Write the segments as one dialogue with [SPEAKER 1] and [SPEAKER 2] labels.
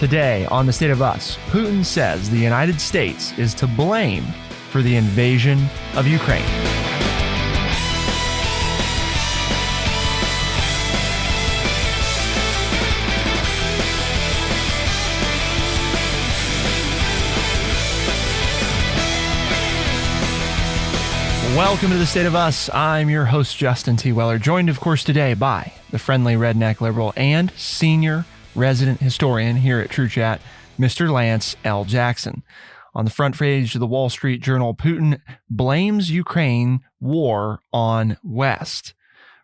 [SPEAKER 1] Today on The State of Us, Putin says the United States is to blame for the invasion of Ukraine. Welcome to The State of Us. I'm your host, Justin T. Weller, joined, of course, today by the friendly redneck liberal and senior resident historian here at True Chat, Mr. Lance L. Jackson. On the front page of the Wall Street Journal, Putin blames Ukraine war on West.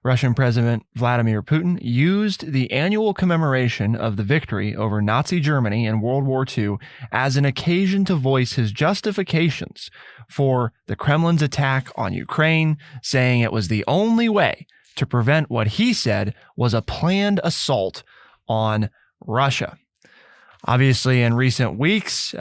[SPEAKER 1] Russian President Vladimir Putin used the annual commemoration of the victory over Nazi Germany in World War II as an occasion to voice his justifications for the Kremlin's attack on Ukraine, saying it was the only way to prevent what he said was a planned assault on Russia. Obviously, in recent weeks,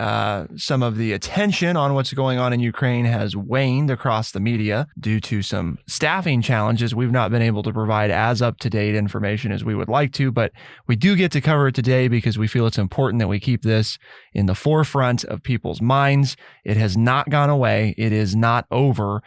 [SPEAKER 1] some of the attention on what's going on in Ukraine has waned across the media due to some staffing challenges. We've not been able to provide as up-to-date information as we would like to, but we do get to cover it today because we feel it's important that we keep this in the forefront of people's minds. It has not gone away. It is not over.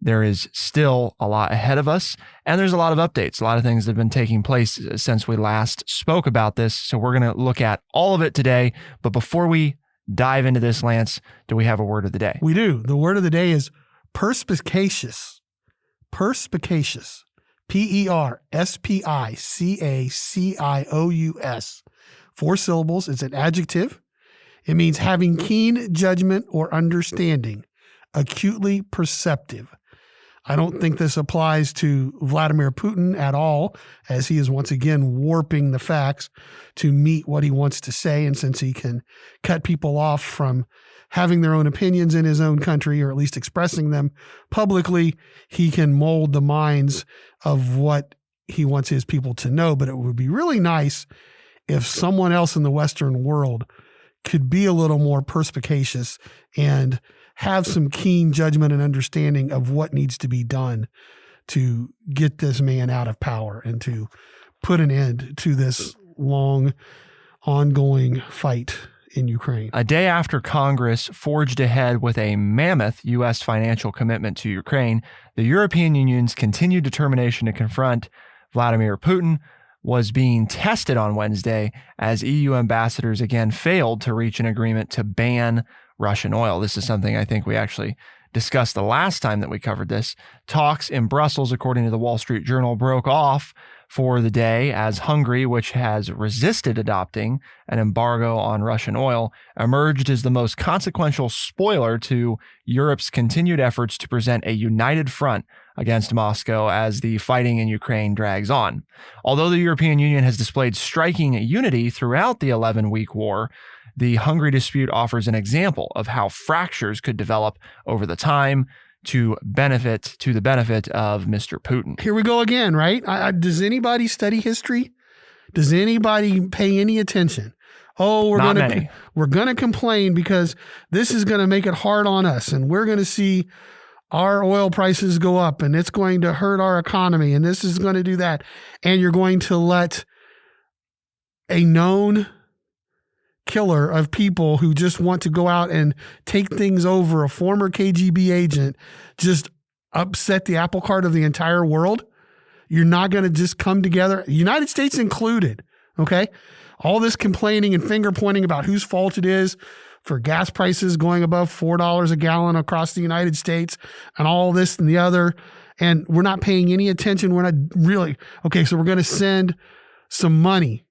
[SPEAKER 1] There is still a lot ahead of us, and there's a lot of updates, a lot of things that have been taking place since we last spoke about this. So we're going to look at all of it today. But before we dive into this, Lance, do we have a word of the day?
[SPEAKER 2] We do. The word of the day is perspicacious. Perspicacious. Perspicacious. 4 syllables. It's an adjective. It means having keen judgment or understanding, acutely perceptive. I don't think this applies to Vladimir Putin at all, as he is once again warping the facts to meet what he wants to say. And since he can cut people off from having their own opinions in his own country, or at least expressing them publicly, he can mold the minds of what he wants his people to know. But it would be really nice if someone else in the Western world could be a little more perspicacious and have some keen judgment and understanding of what needs to be done to get this man out of power and to put an end to this long, ongoing fight in Ukraine.
[SPEAKER 1] A day after Congress forged ahead with a mammoth U.S. financial commitment to Ukraine, the European Union's continued determination to confront Vladimir Putin was being tested on Wednesday as EU ambassadors again failed to reach an agreement to ban Russian oil. This is something I think we actually discussed the last time that we covered this. Talks in Brussels, according to the Wall Street Journal, broke off for the day as Hungary, which has resisted adopting an embargo on Russian oil, emerged as the most consequential spoiler to Europe's continued efforts to present a united front against Moscow as the fighting in Ukraine drags on. Although the European Union has displayed striking unity throughout the 11-week war, the Hungary dispute offers an example of how fractures could develop over the time to the benefit of Mr. Putin.
[SPEAKER 2] Here we go again, right? Does anybody study history? Does anybody pay any attention? Oh, we're going to complain because this is going to make it hard on us, and we're going to see our oil prices go up, and it's going to hurt our economy, and this is going to do that. And you're going to let a known killer of people who just want to go out and take things over, a former KGB agent, just upset the apple cart of the entire world. You're not going to just come together, United States included, okay? All this complaining and finger pointing about whose fault it is for gas prices going above $4 a gallon across the United States and all this and the other, and we're not paying any attention. We're not really, okay, so we're going to send some money,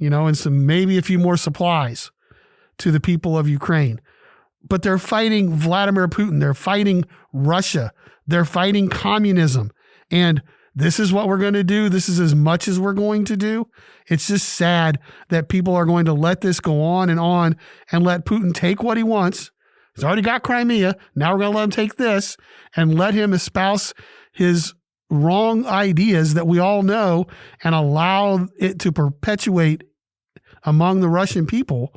[SPEAKER 2] and maybe a few more supplies to the people of Ukraine. But they're fighting Vladimir Putin. They're fighting Russia. They're fighting communism. And this is what we're going to do. This is as much as we're going to do. It's just sad that people are going to let this go on and let Putin take what he wants. He's already got Crimea. Now we're going to let him take this and let him espouse his wrong ideas that we all know and allow it to perpetuate among the Russian people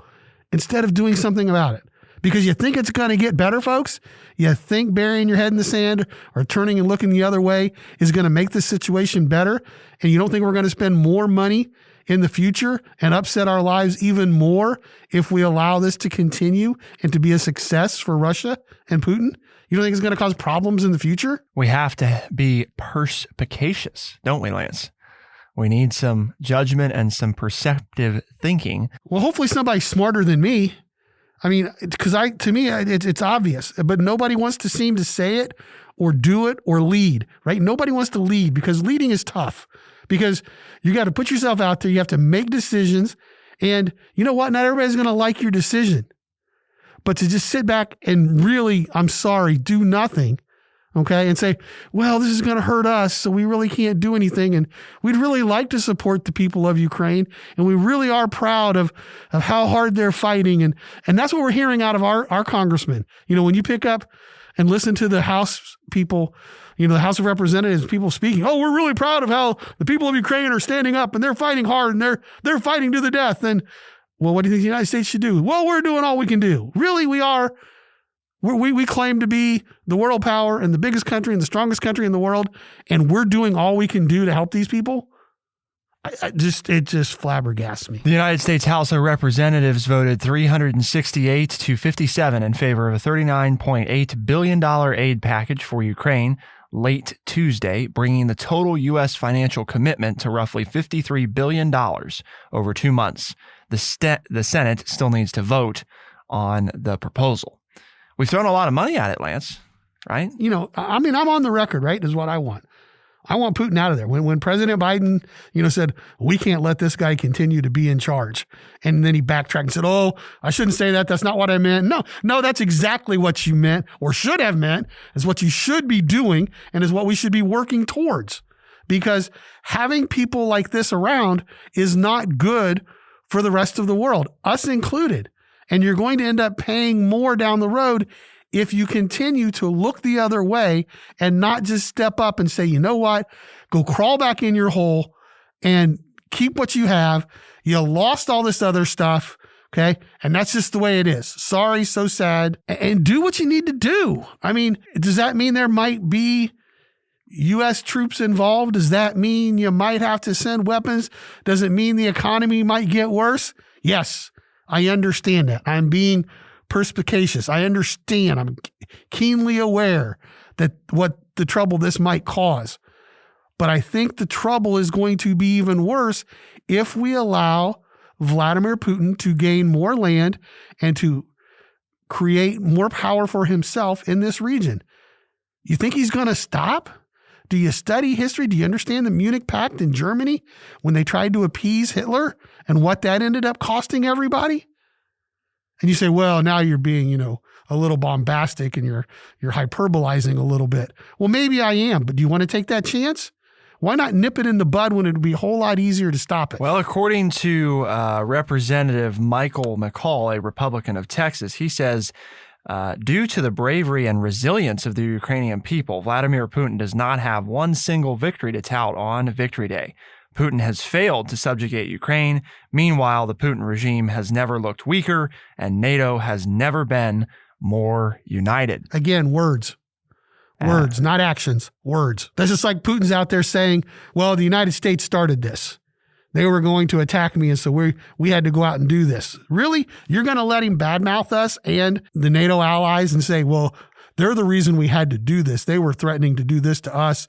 [SPEAKER 2] instead of doing something about it. Because you think it's going to get better, folks? You think burying your head in the sand or turning and looking the other way is going to make the situation better? And you don't think we're going to spend more money in the future and upset our lives even more if we allow this to continue and to be a success for Russia and Putin? You don't think it's going to cause problems in the future?
[SPEAKER 1] We have to be perspicacious, don't we, Lance? We need some judgment and some perceptive thinking.
[SPEAKER 2] Well, hopefully somebody smarter than me. I mean, because to me, it's obvious, but nobody wants to seem to say it or do it or lead, right? Nobody wants to lead because leading is tough because you got to put yourself out there. You have to make decisions. And you know what? Not everybody's going to like your decision. But to just sit back and really, I'm sorry, do nothing, okay, and say, well, this is going to hurt us, so we really can't do anything. And we'd really like to support the people of Ukraine, and we really are proud of how hard they're fighting. And that's what we're hearing out of our congressmen. You know, when you pick up and listen to the House people, you know, the House of Representatives, people speaking, oh, we're really proud of how the people of Ukraine are standing up, and they're fighting hard, and they're fighting to the death. And well, what do you think the United States should do? Well, we're doing all we can do. Really, we are. We claim to be the world power and the biggest country and the strongest country in the world, and we're doing all we can do to help these people. It just flabbergasts me.
[SPEAKER 1] The United States House of Representatives voted 368 to 57 in favor of a $39.8 billion aid package for Ukraine late Tuesday, bringing the total U.S. financial commitment to roughly $53 billion over 2 months. The Senate still needs to vote on the proposal. We've thrown a lot of money at it, Lance, right?
[SPEAKER 2] You know, I mean, I'm on the record, right? Is what I want. I want Putin out of there. When President Biden, you know, said, we can't let this guy continue to be in charge. And then he backtracked and said, oh, I shouldn't say that. That's not what I meant. No, that's exactly what you meant or should have meant is what you should be doing and is what we should be working towards. Because having people like this around is not good for the rest of the world, us included. And you're going to end up paying more down the road if you continue to look the other way and not just step up and say, you know what, go crawl back in your hole and keep what you have. You lost all this other stuff. Okay. And that's just the way it is. Sorry. So sad. And do what you need to do. I mean, does that mean there might be U.S. troops involved? Does that mean you might have to send weapons? Does it mean the economy might get worse? Yes, I understand that. I'm being perspicacious. I understand. I'm keenly aware that what the trouble this might cause. But I think the trouble is going to be even worse if we allow Vladimir Putin to gain more land and to create more power for himself in this region. You think he's going to stop? Do you study history? Do you understand the Munich Pact in Germany when they tried to appease Hitler and what that ended up costing everybody? And you say, well, now you're being, you know, a little bombastic and you're hyperbolizing a little bit. Well, maybe I am, but do you want to take that chance? Why not nip it in the bud when it would be a whole lot easier to stop it?
[SPEAKER 1] Well, according to Representative Michael McCall, a Republican of Texas, he says, due to the bravery and resilience of the Ukrainian people, Vladimir Putin does not have one single victory to tout on Victory Day. Putin has failed to subjugate Ukraine. Meanwhile, the Putin regime has never looked weaker, and NATO has never been more united.
[SPEAKER 2] Again, words. Words, not actions. Words. That's just like Putin's out there saying, well, the United States started this. They were going to attack me, and so we had to go out and do this. Really? You're going to let him badmouth us and the NATO allies and say, well, they're the reason we had to do this. They were threatening to do this to us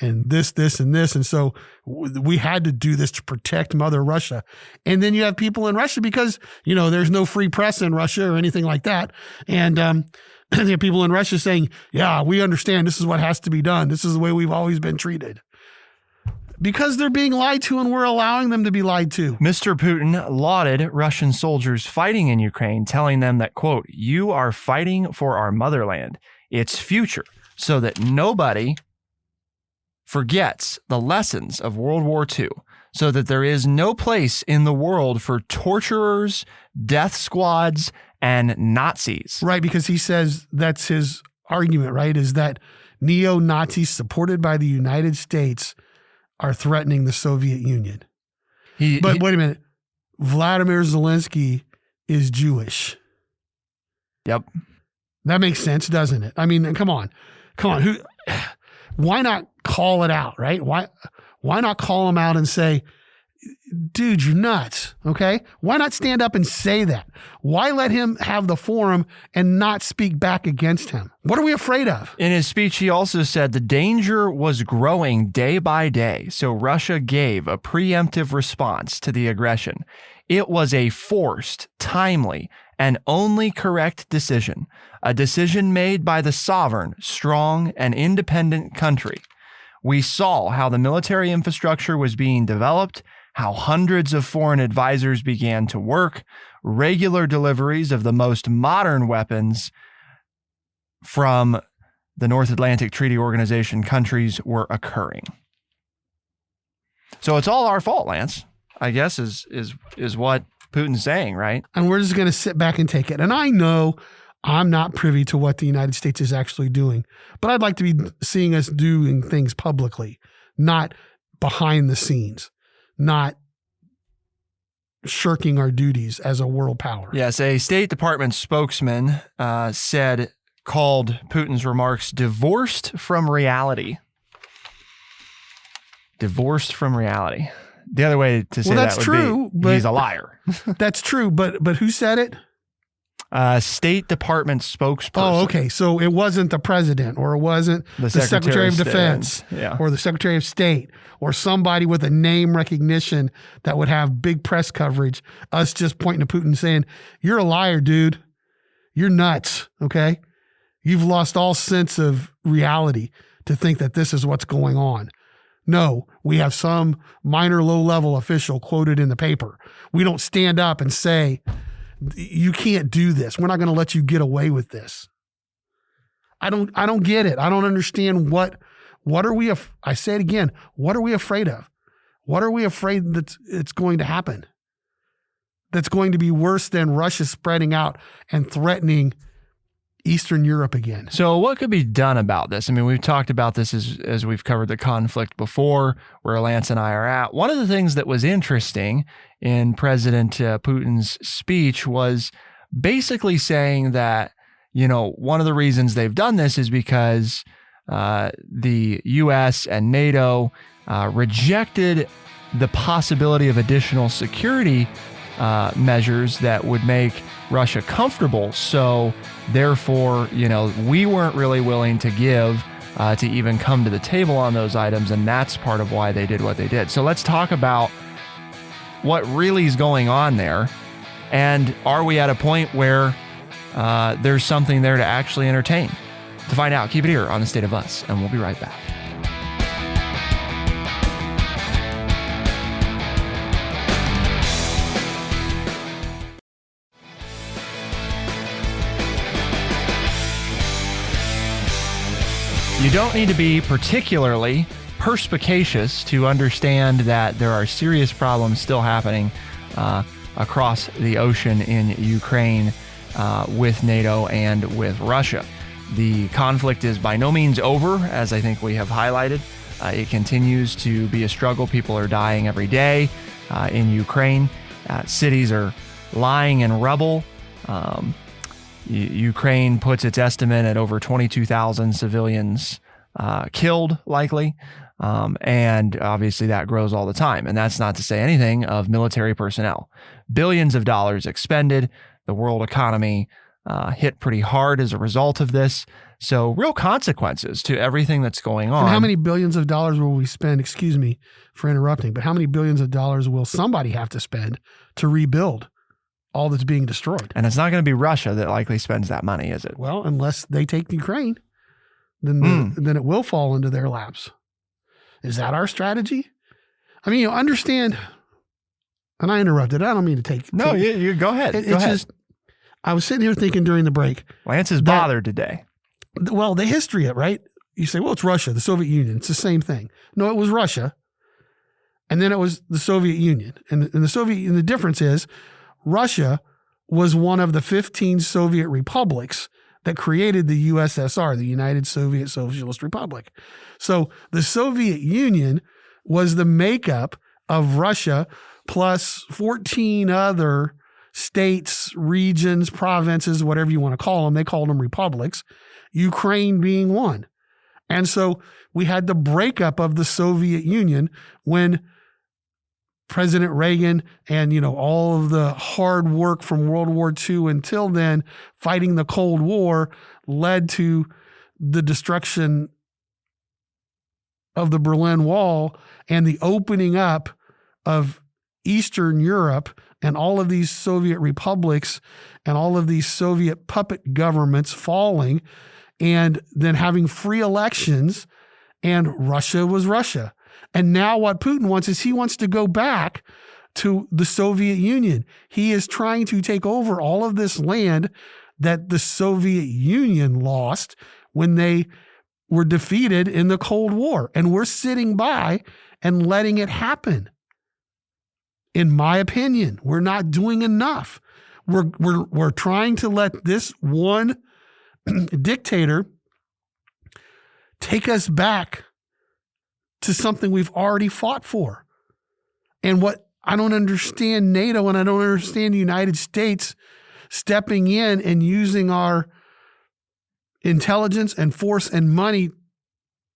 [SPEAKER 2] and this, and this. And so we had to do this to protect Mother Russia. And then you have people in Russia because, you know, there's no free press in Russia or anything like that. And you have people in Russia saying, yeah, we understand this is what has to be done. This is the way we've always been treated. Because they're being lied to and we're allowing them to be lied to.
[SPEAKER 1] Mr. Putin lauded Russian soldiers fighting in Ukraine, telling them that, quote, you are fighting for our motherland, its future, so that nobody forgets the lessons of World War II, so that there is no place in the world for torturers, death squads, and Nazis.
[SPEAKER 2] Right, because he says that's his argument, right, is that neo-Nazis supported by the United States are threatening the Soviet Union. But wait a minute. Vladimir Zelenskyy is Jewish.
[SPEAKER 1] Yep.
[SPEAKER 2] That makes sense, doesn't it? I mean, come on. Why not call it out, right? Why not call him out and say, dude, you're nuts, okay? Why not stand up and say that? Why let him have the forum and not speak back against him? What are we afraid of?
[SPEAKER 1] In his speech, he also said the danger was growing day by day, so Russia gave a preemptive response to the aggression. It was a forced, timely, and only correct decision, a decision made by the sovereign, strong, and independent country. We saw how the military infrastructure was being developed, how hundreds of foreign advisors began to work, regular deliveries of the most modern weapons from the North Atlantic Treaty Organization countries were occurring. So it's all our fault, Lance, I guess is what Putin's saying, right?
[SPEAKER 2] And we're just going to sit back and take it. And I know I'm not privy to what the United States is actually doing, but I'd like to be seeing us doing things publicly, not behind the scenes, not shirking our duties as a world power.
[SPEAKER 1] Yes, a State Department spokesman called Putin's remarks divorced from reality. Divorced from reality. The other way to say that would be he's a liar.
[SPEAKER 2] That's true, but who said it?
[SPEAKER 1] State Department spokesperson.
[SPEAKER 2] Oh, okay. So it wasn't the president, or it wasn't the Secretary of Defense, or the Secretary of State, or somebody with a name recognition that would have big press coverage. Us just pointing to Putin saying, "You're a liar, dude. You're nuts." Okay, you've lost all sense of reality to think that this is what's going on. No, we have some minor low-level official quoted in the paper. We don't stand up and say, you can't do this. We're not going to let you get away with this. I don't get it. I don't understand what are we, I say it again, what are we afraid of? What are we afraid that it's going to happen? That's going to be worse than Russia spreading out and threatening Eastern Europe again.
[SPEAKER 1] So what could be done about this? I mean, we've talked about this as we've covered the conflict before, where Lance and I are at. One of the things that was interesting in President Putin's speech was basically saying that, one of the reasons they've done this is because the U.S. and NATO rejected the possibility of additional security measures that would make Russia comfortable. So therefore, we weren't really willing to give to even come to the table on those items. And that's part of why they did what they did. So let's talk about what really is going on there. And are we at a point where there's something there to actually entertain? To find out, keep it here on The State of Us, and we'll be right back. You don't need to be particularly perspicacious to understand that there are serious problems still happening across the ocean in Ukraine with NATO and with Russia. The conflict is by no means over, as I think we have highlighted. It continues to be a struggle. People are dying every day in Ukraine. Cities are lying in rubble. Ukraine puts its estimate at over 22,000 civilians killed, likely. And obviously that grows all the time. And that's not to say anything of military personnel. Billions of dollars expended. The world economy hit pretty hard as a result of this. So real consequences to everything that's going on.
[SPEAKER 2] And how many billions of dollars will we spend, excuse me for interrupting, but how many billions of dollars will somebody have to spend to rebuild all that's being destroyed?
[SPEAKER 1] And it's not going to be Russia that likely spends that money, is it?
[SPEAKER 2] Well, unless they take Ukraine, then it will fall into their laps. Is that our strategy? I mean, understand, and I interrupted. I don't mean to take.
[SPEAKER 1] No, you go ahead. Go ahead.
[SPEAKER 2] Just, I was sitting here thinking during the break.
[SPEAKER 1] Lance is bothered today.
[SPEAKER 2] Well, the history of it, right? You say, well, it's Russia, the Soviet Union. It's the same thing. No, it was Russia. And then it was the Soviet Union. And the difference is Russia was one of the 15 Soviet republics that created the USSR, the United Soviet Socialist Republic. So the Soviet Union was the makeup of Russia plus 14 other states, regions, provinces, whatever you want to call them. They called them republics, Ukraine being one. And so we had the breakup of the Soviet Union when President Reagan and, all of the hard work from World War II until then, fighting the Cold War, led to the destruction of the Berlin Wall and the opening up of Eastern Europe and all of these Soviet republics and all of these Soviet puppet governments falling, and then having free elections, and Russia was Russia. And now what Putin wants is he wants to go back to the Soviet Union. He is trying to take over all of this land that the Soviet Union lost when they were defeated in the Cold War. And we're sitting by and letting it happen. In my opinion, we're not doing enough. We're trying to let this one dictator take us back to something we've already fought for. And what I don't understand NATO, and I don't understand the United States stepping in and using our intelligence and force and money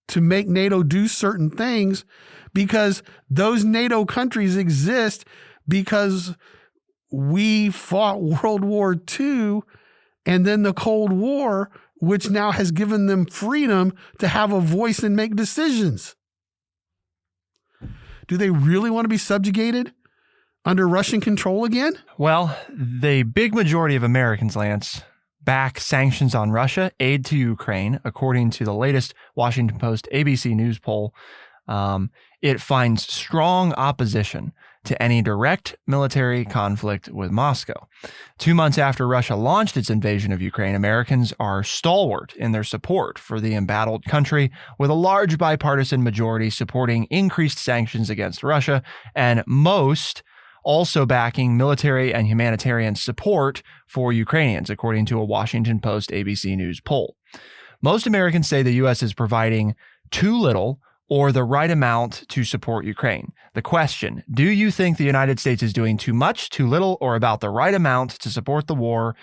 [SPEAKER 2] to make NATO do certain things, because those NATO countries exist because we fought World War II and then the Cold War, which now has given them freedom to have a voice and make decisions. Do they really want to be subjugated under Russian control again?
[SPEAKER 1] Well, the big majority of Americans, Lance, back sanctions on Russia, aid to Ukraine. According to the latest Washington Post ABC News poll, it finds strong opposition to any direct military conflict with Moscow. 2 months after Russia launched its invasion of Ukraine, Americans are stalwart in their support for the embattled country, with a large bipartisan majority supporting increased sanctions against Russia, and most also backing military and humanitarian support for Ukrainians, according to a Washington Post ABC News poll. Most Americans say the U.S. is providing too little or the right amount to support Ukraine. The question, do you think the United States is doing too much, too little, or about the right amount to support the war,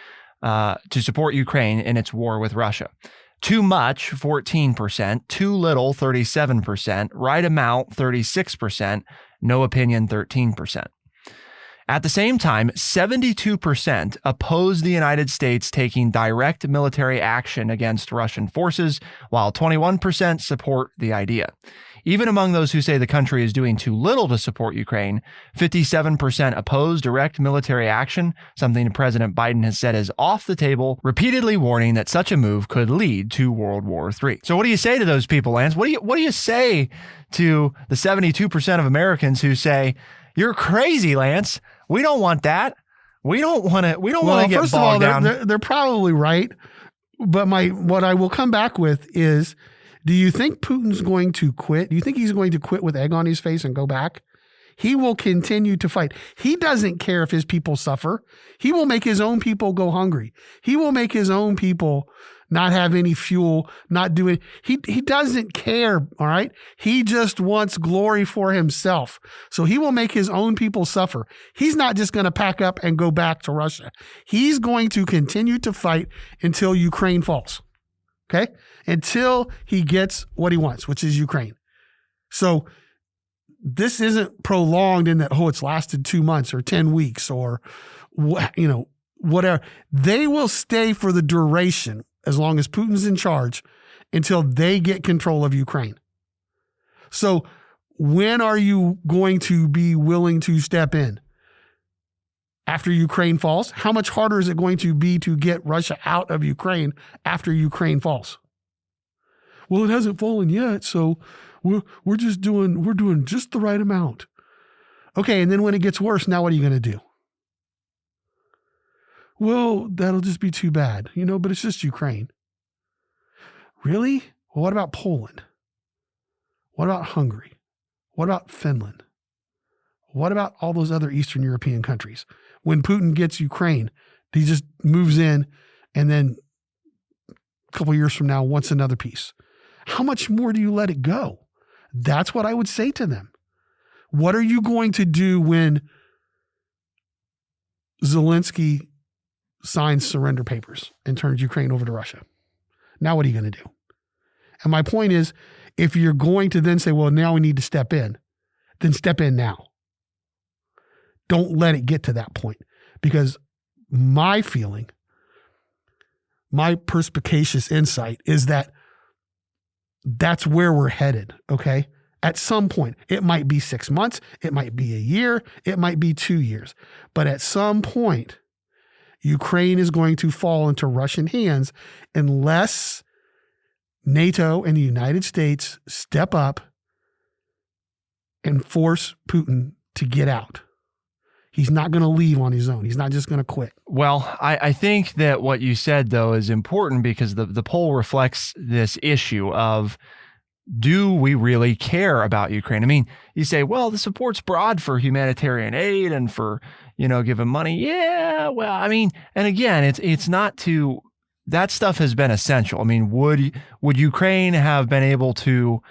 [SPEAKER 1] to support Ukraine in its war with Russia? Too much, 14%, too little, 37%, right amount, 36%, no opinion, 13%. At the same time, 72% oppose the United States taking direct military action against Russian forces, while 21% support the idea. Even among those who say the country is doing too little to support Ukraine, 57% oppose direct military action, something President Biden has said is off the table, repeatedly warning that such a move could lead to World War III. So what do you say to those people, Lance? What do you say to the 72% of Americans who say, "You're crazy, Lance. We don't want that. We don't want to get bogged down."
[SPEAKER 2] They're probably right. But what I will come back with is, do you think Putin's going to quit? Do you think he's going to quit with egg on his face and go back? He will continue to fight. He doesn't care if his people suffer. He will make his own people go hungry. He will make his own people not have any fuel, not do it. He doesn't care, all right? He just wants glory for himself. So he will make his own people suffer. He's not just going to pack up and go back to Russia. He's going to continue to fight until Ukraine falls, okay? Until he gets what he wants, which is Ukraine. So this isn't prolonged in that, it's lasted 2 months or 10 weeks or, whatever. They will stay for the duration as long as Putin's in charge until they get control of Ukraine. So when are you going to be willing to step in? After Ukraine falls? How much harder is it going to be to get Russia out of Ukraine after Ukraine falls? Well, it hasn't fallen yet, so we're doing just the right amount. Okay, and then when it gets worse, now what are you going to do? Well, that'll just be too bad, but it's just Ukraine. Really? Well, what about Poland? What about Hungary? What about Finland? What about all those other Eastern European countries? When Putin gets Ukraine, he just moves in and then a couple of years from now wants another piece. How much more do you let it go? That's what I would say to them. What are you going to do when Zelensky signs surrender papers and turns Ukraine over to Russia. Now what are you going to do? And my point is, if you're going to then say, well, now we need to step in, then step in now. Don't let it get to that point. Because my feeling, my perspicacious insight is that that's where we're headed, okay? At some point, it might be 6 months, it might be a year, it might be 2 years. But at some point, Ukraine is going to fall into Russian hands unless NATO and the United States step up and force Putin to get out. He's not going to leave on his own. He's not just going to quit.
[SPEAKER 1] Well, I think that what you said, though, is important because the poll reflects this issue of, do we really care about Ukraine? I mean, you say, well, the support's broad for humanitarian aid and for, giving money. Yeah, well, I mean, and again, it's not to, that stuff has been essential. I mean, would Ukraine have been able to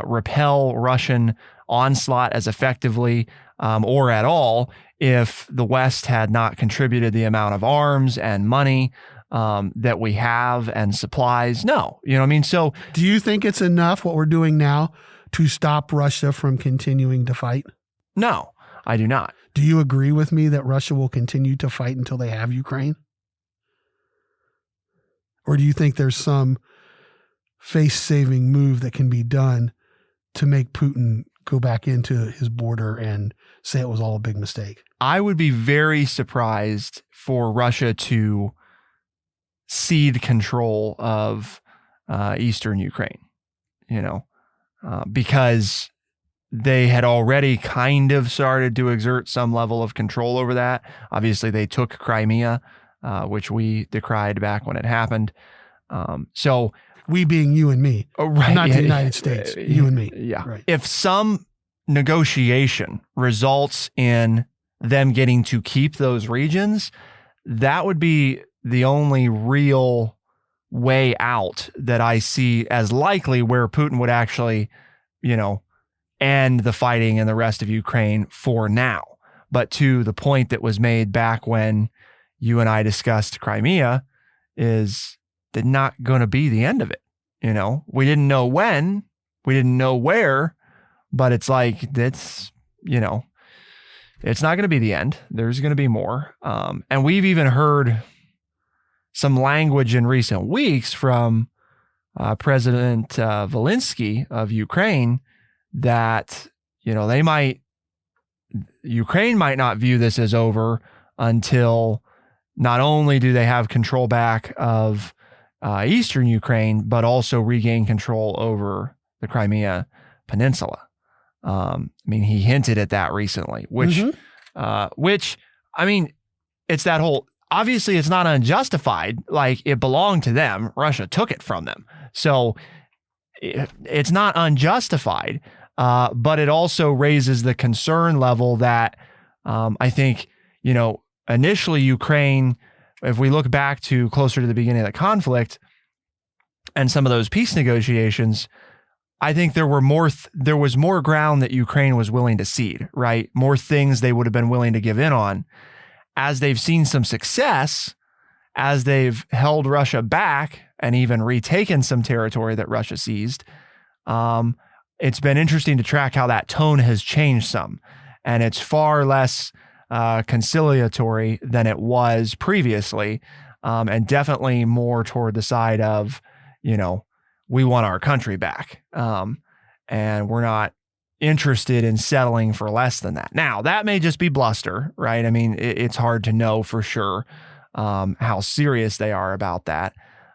[SPEAKER 1] repel Russian onslaught as effectively or at all if the West had not contributed the amount of arms and money that we have and supplies? No. You know what I mean? So
[SPEAKER 2] do you think it's enough what we're doing now to stop Russia from continuing to fight?
[SPEAKER 1] No, I do not.
[SPEAKER 2] Do you agree with me that Russia will continue to fight until they have Ukraine? Or do you think there's some face-saving move that can be done to make Putin go back into his border and say it was all a big mistake?
[SPEAKER 1] I would be very surprised for Russia to cede control of eastern Ukraine, because they had already kind of started to exert some level of control over that. Obviously, they took Crimea, which we decried back when it happened. So
[SPEAKER 2] we being you and me,
[SPEAKER 1] right,
[SPEAKER 2] not the United States, you and me.
[SPEAKER 1] Yeah.
[SPEAKER 2] Right.
[SPEAKER 1] If some negotiation results in them getting to keep those regions, that would be the only real way out that I see as likely where Putin would actually, end the fighting in the rest of Ukraine for now. But to the point that was made back when you and I discussed Crimea, is that not going to be the end of it. We didn't know when, we didn't know where, but it's like, it's not going to be the end. There's going to be more. And we've even heard some language in recent weeks from President Zelenskyy of Ukraine that, Ukraine might not view this as over until not only do they have control back of eastern Ukraine, but also regain control over the Crimea Peninsula. He hinted at that recently, which, it's that whole, obviously it's not unjustified. Like, it belonged to them. Russia took it from them. So it's not unjustified, but it also raises the concern level that I think, initially Ukraine, if we look back to closer to the beginning of the conflict and some of those peace negotiations, I think there was more ground that Ukraine was willing to cede, right? More things they would have been willing to give in on. As they've seen some success, as they've held Russia back and even retaken some territory that Russia seized, it's been interesting to track how that tone has changed some. And it's far less conciliatory than it was previously, and definitely more toward the side of, we want our country back, and we're not interested in settling for less than that. Now, that may just be bluster, right? It's hard to know for sure how serious they are about that.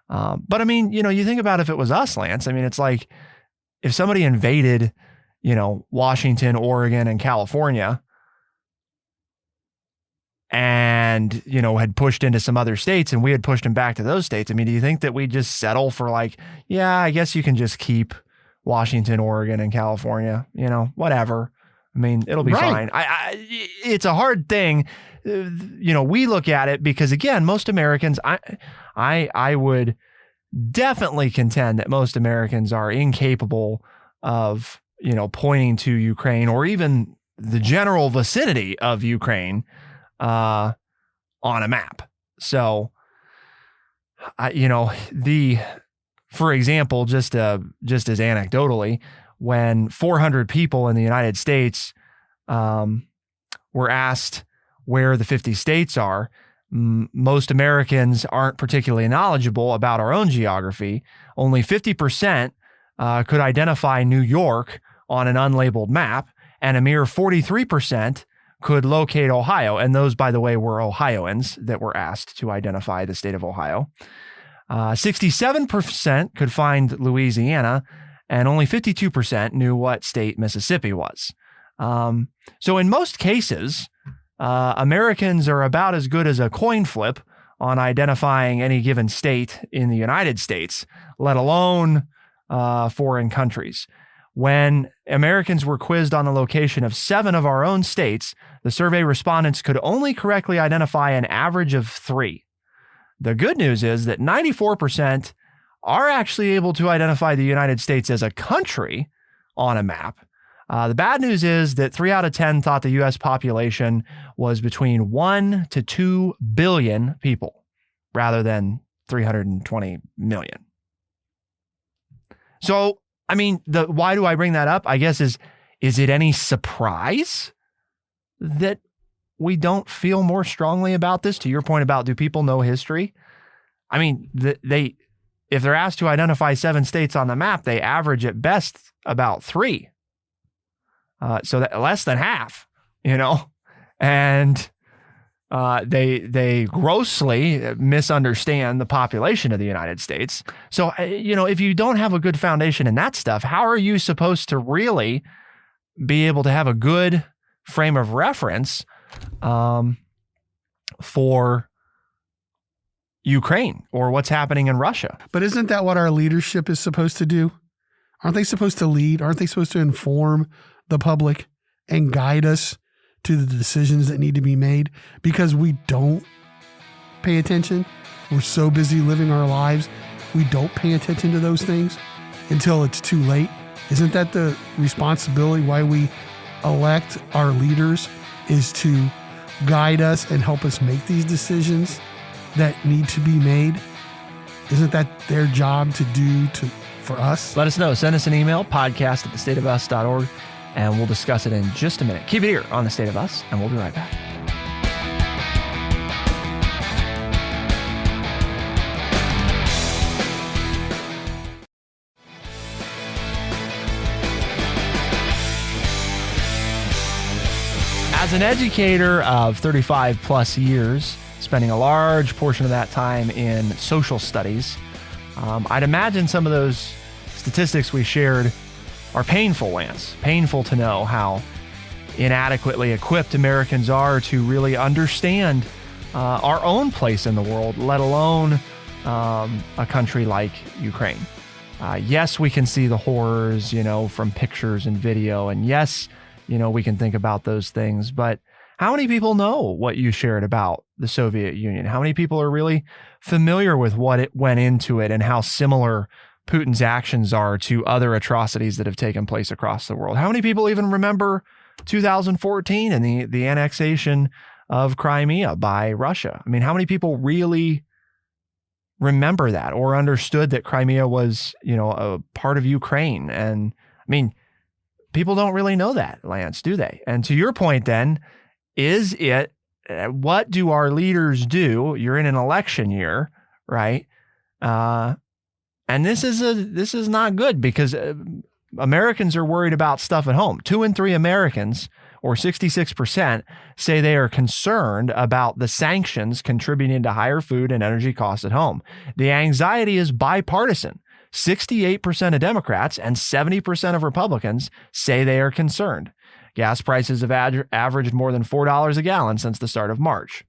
[SPEAKER 1] But you think about if it was us, Lance, it's like if somebody invaded, Washington, Oregon, and California, and, had pushed into some other states and we had pushed them back to those states. Do you think that we just settle for like, yeah, I guess you can just keep Washington, Oregon, and California, whatever. It'll be fine. It's a hard thing. We look at it because, again, most Americans, I would definitely contend that most Americans are incapable of, pointing to Ukraine or even the general vicinity of Ukraine on a map. So, for example, just as anecdotally, when 400 people in the United States were asked where the 50 states are, most Americans aren't particularly knowledgeable about our own geography. Only 50% could identify New York on an unlabeled map, and a mere 43% could locate Ohio. And those, by the way, were Ohioans that were asked to identify the state of Ohio. 67% could find Louisiana, and only 52% knew what state Mississippi was. So in most cases, Americans are about as good as a coin flip on identifying any given state in the United States, let alone foreign countries. When Americans were quizzed on the location of 7 of our own states, the survey respondents could only correctly identify an average of 3. The good news is that 94% are actually able to identify the United States as a country on a map. The bad news is that 3 out of 10 thought the U.S. population was between 1 to 2 billion people, rather than 320 million. So, I mean, why do I bring that up? I guess is it any surprise that we don't feel more strongly about this? To your point about, do people know history? I mean, if they're asked to identify 7 states on the map, they average at best about 3. So that less than half, and they grossly misunderstand the population of the United States. So, if you don't have a good foundation in that stuff, how are you supposed to really be able to have a good frame of reference for Ukraine or what's happening in Russia?
[SPEAKER 2] But isn't that what our leadership is supposed to do? Aren't they supposed to lead? Aren't they supposed to inform the public and guide us to the decisions that need to be made? Because we don't pay attention. We're so busy living our lives. We don't pay attention to those things until it's too late. Isn't that the responsibility why we elect our leaders, is to guide us and help us make these decisions that need to be made? Isn't that their job to do for us?
[SPEAKER 1] Let us know. Send us an email, podcast@thestateofus.org, and we'll discuss it in just a minute. Keep it here on The State of Us, and we'll be right back. As an educator of 35 plus years, spending a large portion of that time in social studies, I'd imagine some of those statistics we shared are painful, Lance. Painful to know how inadequately equipped Americans are to really understand our own place in the world, let alone a country like Ukraine. Yes, we can see the horrors, from pictures and video. And yes, we can think about those things. But how many people know what you shared about the Soviet Union? How many people are really familiar with what it went into it and how similar Putin's actions are to other atrocities that have taken place across the world? How many people even remember 2014 and the annexation of Crimea by Russia? I mean, how many people really remember that or understood that Crimea was, a part of Ukraine? And I mean, people don't really know that, Lance, do they? And to your point then, what do our leaders do? You're in an election year, right? And this is not good, because Americans are worried about stuff at home. 2 in 3 Americans, or 66%, say they are concerned about the sanctions contributing to higher food and energy costs at home. The anxiety is bipartisan. 68% of Democrats and 70% of Republicans say they are concerned. Gas prices have averaged more than $4 a gallon since the start of March.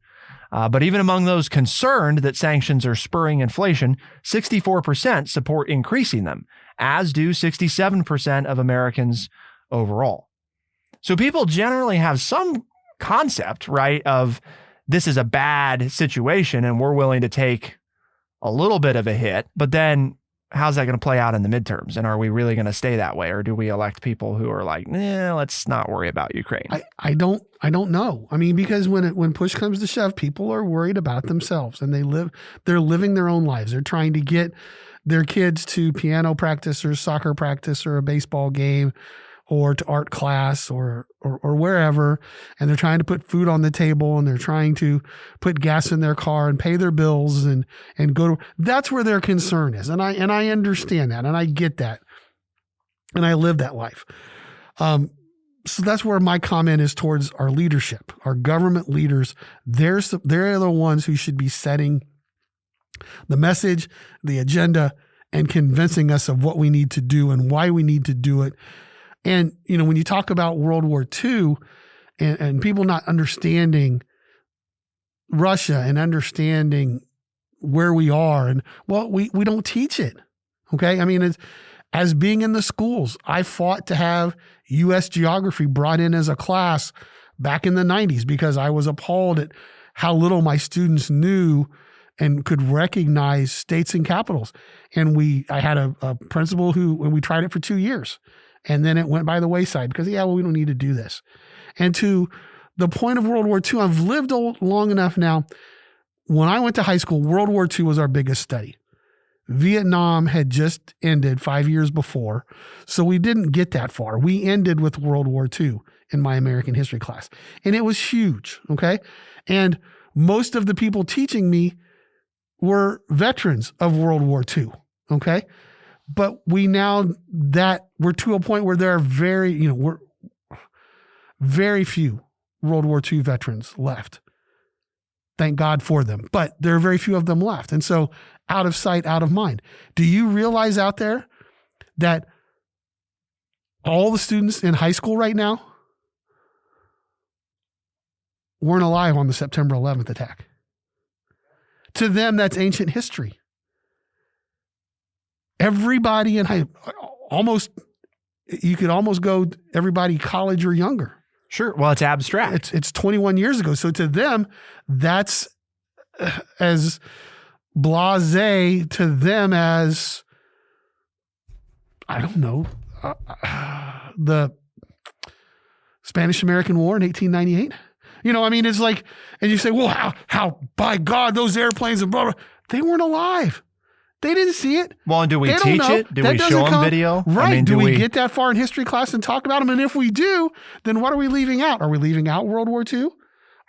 [SPEAKER 1] But even among those concerned that sanctions are spurring inflation, 64% support increasing them, as do 67% of Americans overall. So people generally have some concept, right, of this is a bad situation and we're willing to take a little bit of a hit. But then how's that going to play out in the midterms? And are we really going to stay that way? Or do we elect people who are like, let's not worry about Ukraine?
[SPEAKER 2] I don't know. I mean, because when push comes to shove, people are worried about themselves, and they're living their own lives. They're trying to get their kids to piano practice or soccer practice or a baseball game or to art class or wherever. And they're trying to put food on the table, and they're trying to put gas in their car and pay their bills and go to, that's where their concern is. And I understand that, and I get that. And I live that life. So that's where my comment is towards our leadership, our government leaders. They're the ones who should be setting the message, the agenda, and convincing us of what we need to do and why we need to do it. And, when you talk about World War II and people not understanding Russia and understanding where we are, and we don't teach it. Okay. I mean, as being in the schools, I fought to have U.S. geography brought in as a class back in the 90s because I was appalled at how little my students knew and could recognize states and capitals. And I had a principal and we tried it for 2 years. And then it went by the wayside because, we don't need to do this. And to the point of World War II, I've lived long enough now. When I went to high school, World War II was our biggest study. Vietnam had just ended 5 years before, so we didn't get that far. We ended with World War II in my American history class, and it was huge, okay? And most of the people teaching me were veterans of World War II, okay? But we're to a point where there are very few World War II veterans left. Thank God for them. But there are very few of them left. And so out of sight, out of mind. Do you realize out there that all the students in high school right now weren't alive on the September 11th attack? To them, that's ancient history. Everybody you could almost go everybody college or younger.
[SPEAKER 1] Sure. Well, it's abstract.
[SPEAKER 2] It's 21 years ago. So to them, that's as blasé to them as, I don't know, the Spanish-American War in 1898. It's like, and you say, well, how by God, those airplanes and blah, blah, they weren't alive. They didn't see it.
[SPEAKER 1] Well, and do we teach it? Do we show them video?
[SPEAKER 2] Right. Do we get that far in history class and talk about them? And if we do, then what are we leaving out? Are we leaving out World War II?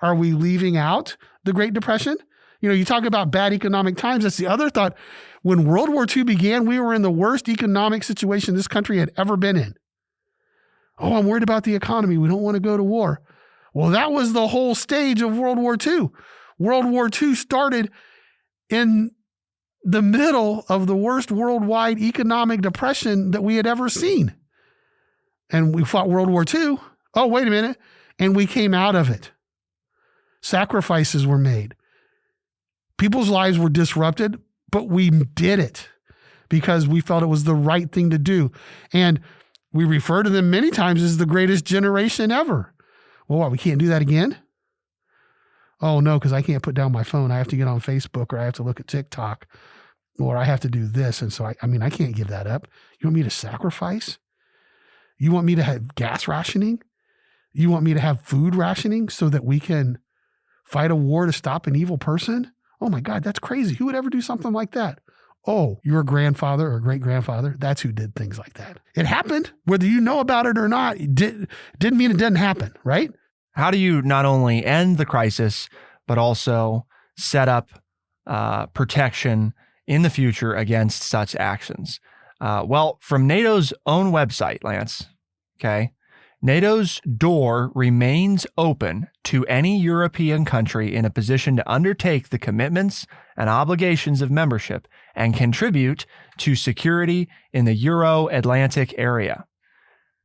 [SPEAKER 2] Are we leaving out the Great Depression? You talk about bad economic times. That's the other thought. When World War II began, we were in the worst economic situation this country had ever been in. Oh, I'm worried about the economy. We don't want to go to war. Well, that was the whole stage of World War II. World War II started in the middle of the worst worldwide economic depression that we had ever seen. And we fought World War II. Oh, wait a minute. And we came out of it. Sacrifices were made. People's lives were disrupted, but we did it because we felt it was the right thing to do. And we refer to them many times as the greatest generation ever. Well, what, we can't do that again? Oh, no, because I can't put down my phone. I have to get on Facebook, or I have to look at TikTok, or I have to do this. And so, I can't give that up. You want me to sacrifice? You want me to have gas rationing? You want me to have food rationing so that we can fight a war to stop an evil person? Oh my God, that's crazy. Who would ever do something like that? Oh, your grandfather or great-grandfather, that's who did things like that. It happened. Whether you know about it or not, it didn't mean it didn't happen, right?
[SPEAKER 1] How do you not only end the crisis, but also set up protection in the future against such actions? Well, from NATO's own website, Lance, okay, NATO's door remains open to any European country in a position to undertake the commitments and obligations of membership and contribute to security in the Euro-Atlantic area.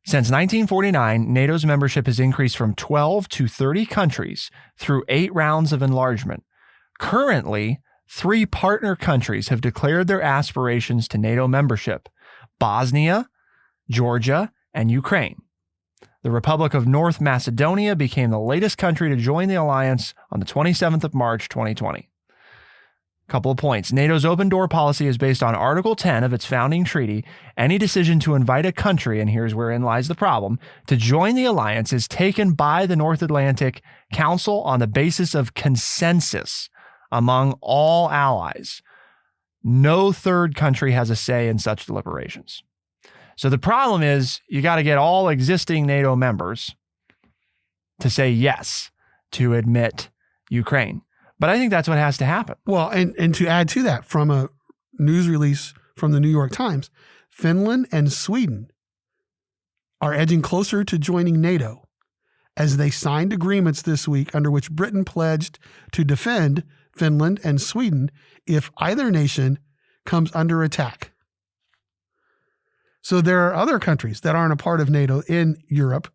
[SPEAKER 1] Since 1949, NATO's membership has increased from 12 to 30 countries through 8 rounds of enlargement. Currently, 3 partner countries have declared their aspirations to NATO membership: Bosnia, Georgia, and Ukraine. The Republic of North Macedonia became the latest country to join the alliance on the 27th of March, 2020. Couple of points. NATO's open door policy is based on Article 10 of its founding treaty. Any decision to invite a country, and here's wherein lies the problem, to join the alliance is taken by the North Atlantic Council on the basis of consensus among all allies. No third country has a say in such deliberations. So the problem is you got to get all existing NATO members to say yes to admit Ukraine. But I think that's what has to happen.
[SPEAKER 2] Well, and to add to that, from a news release from the New York Times, Finland and Sweden are edging closer to joining NATO as they signed agreements this week under which Britain pledged to defend Finland and Sweden if either nation comes under attack. So there are other countries that aren't a part of NATO in Europe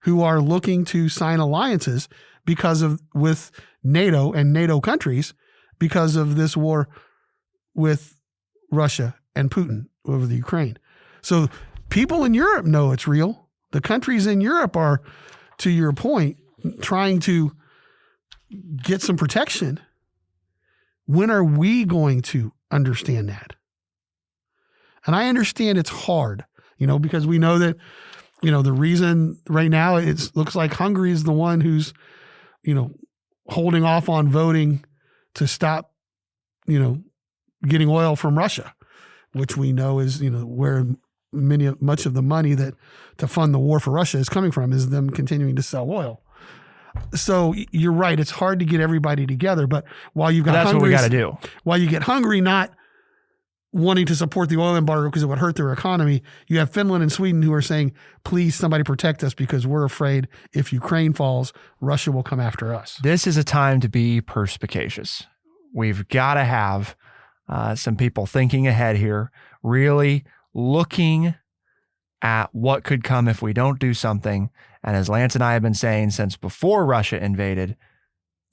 [SPEAKER 2] who are looking to sign alliances with NATO and NATO countries because of this war with Russia and Putin over the Ukraine. So people in Europe know it's real. The countries in Europe are, to your point, trying to get some protection. When are we going to understand that? And I understand it's hard, because we know that, the reason right now it looks like Hungary is the one who's, holding off on voting to stop, getting oil from Russia, which we know is, where much of the money to fund the war for Russia is coming from, is them continuing to sell oil. So you're right. It's hard to get everybody together, but while you've got
[SPEAKER 1] that's what we got to do.
[SPEAKER 2] While you get Hungary not wanting to support the oil embargo because it would hurt their economy, you have Finland and Sweden who are saying, please, somebody protect us because we're afraid if Ukraine falls, Russia will come after us.
[SPEAKER 1] This is a time to be perspicacious. We've got to have some people thinking ahead here, really looking at what could come if we don't do something. And as Lance and I have been saying since before Russia invaded,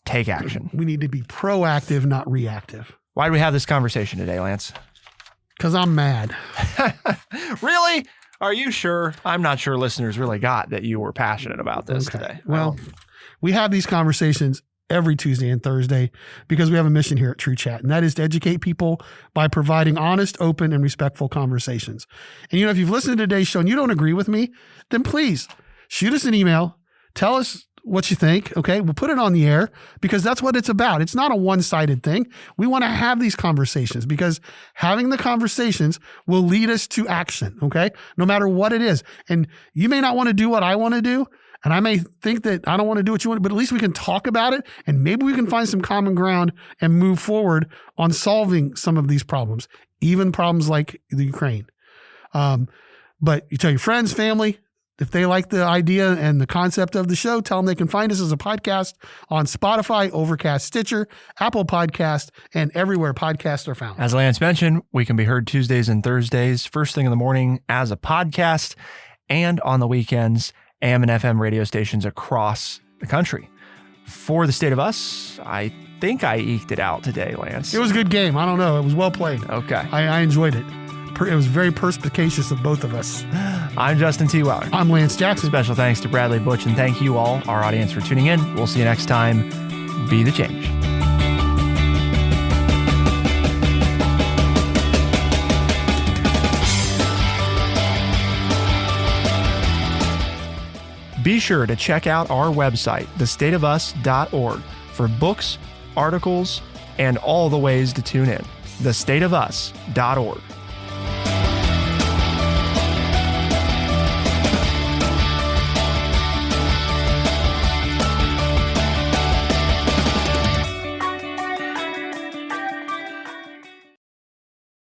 [SPEAKER 1] take action.
[SPEAKER 2] We need to be proactive, not reactive.
[SPEAKER 1] Why do we have this conversation today, Lance?
[SPEAKER 2] Because I'm mad.
[SPEAKER 1] Really? Are you sure? I'm not sure listeners really got that you were passionate about this today.
[SPEAKER 2] Well, we have these conversations every Tuesday and Thursday because we have a mission here at True Chat, and that is to educate people by providing honest, open, and respectful conversations. And if you've listened to today's show and you don't agree with me, then please shoot us an email. Tell us what you think. Okay. We'll put it on the air because that's what it's about. It's not a one-sided thing. We want to have these conversations because having the conversations will lead us to action. Okay. No matter what it is. And you may not want to do what I want to do. And I may think that I don't want to do what you want, but at least we can talk about it and maybe we can find some common ground and move forward on solving some of these problems, even problems like the Ukraine. But you tell your friends, family, if they like the idea and the concept of the show, tell them they can find us as a podcast on Spotify, Overcast, Stitcher, Apple Podcast, and everywhere podcasts are found.
[SPEAKER 1] As Lance mentioned, we can be heard Tuesdays and Thursdays, first thing in the morning as a podcast, and on the weekends, AM and FM radio stations across the country. For the State of Us, I think I eked it out today, Lance.
[SPEAKER 2] It was a good game. I don't know. It was well played.
[SPEAKER 1] Okay.
[SPEAKER 2] I enjoyed it. It was very perspicacious of both of us.
[SPEAKER 1] I'm Justin T. Weller.
[SPEAKER 2] I'm Lance Jackson.
[SPEAKER 1] Special thanks to Bradley Butch, and thank you all, our audience, for tuning in. We'll see you next time. Be the change. Be sure to check out our website, thestateofus.org, for books, articles, and all the ways to tune in. thestateofus.org.